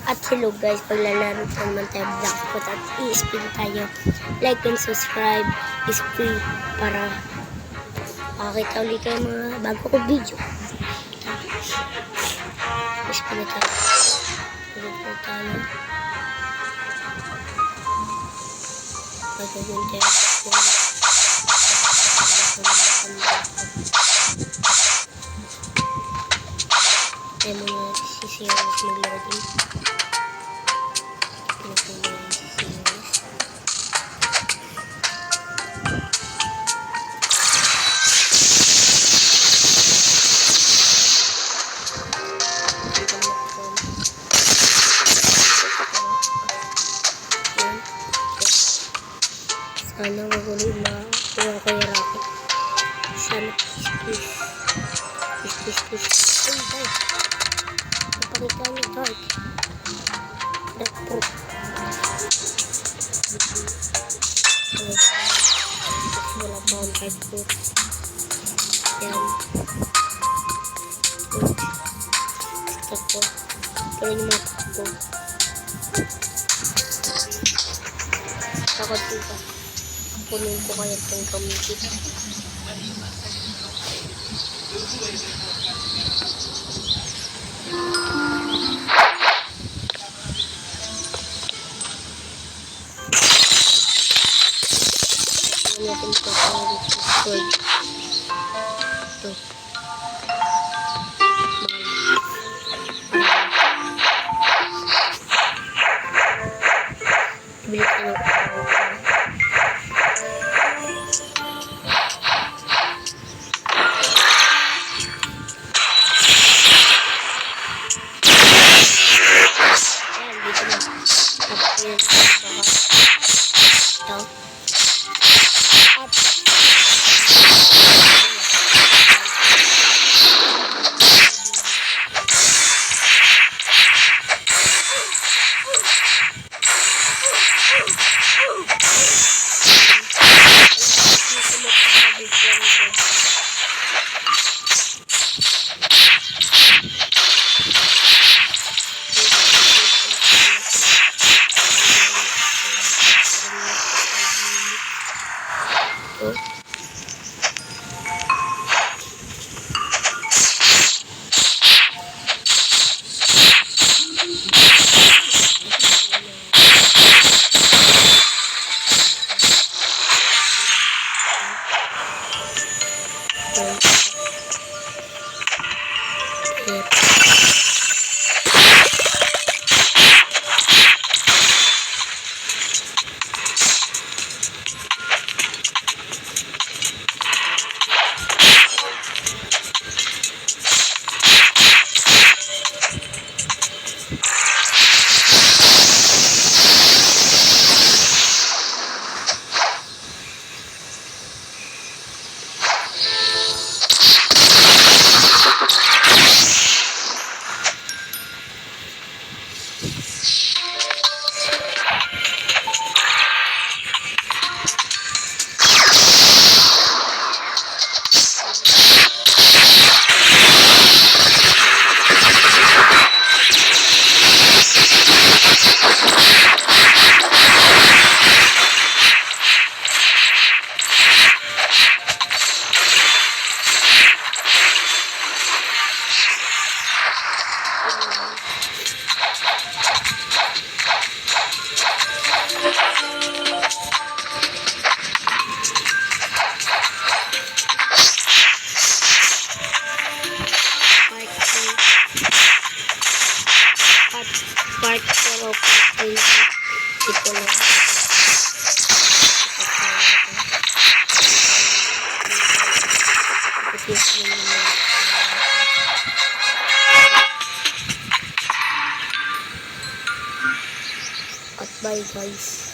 At hello guys, paglalaro naman tayo Blackpot at i-spin tayo. Like and subscribe is free para makakita ulit kayo mga bago ko video. I-spin na tayo. Mag-spin tayo. Magagawin tayo. Tayo muna sisiyaw mas mag-loading. Sana wag ulit makuha ko yung rocket. Sana please. Ay guys, napakita niyo guys. That pro. Wala pa akong type ko. Yan. Stop ko. Tuloy niyo mga takbo. Takot dito. Kunin ko kaya itong community. Natin ito para dito sword. Ito. Bilik ko ng part 4 of ito lang. At bye guys.